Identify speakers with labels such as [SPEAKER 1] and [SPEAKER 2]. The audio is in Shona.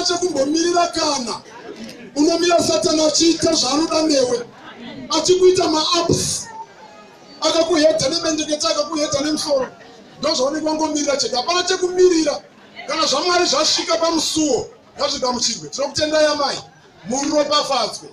[SPEAKER 1] hapana chekumbomirira kana unomira Satani achiita zvaanoda newe, achikuita ma-ups, akakuhedha nemendekete, akakuhedha nemusoro, ndozvaonekwa wangomirira chete. Hapana chekumirira. Kana zvaMwari zvasvika pamusuwo ngazvigamuchirwe. Tinokutendai amai, muropafadzwe.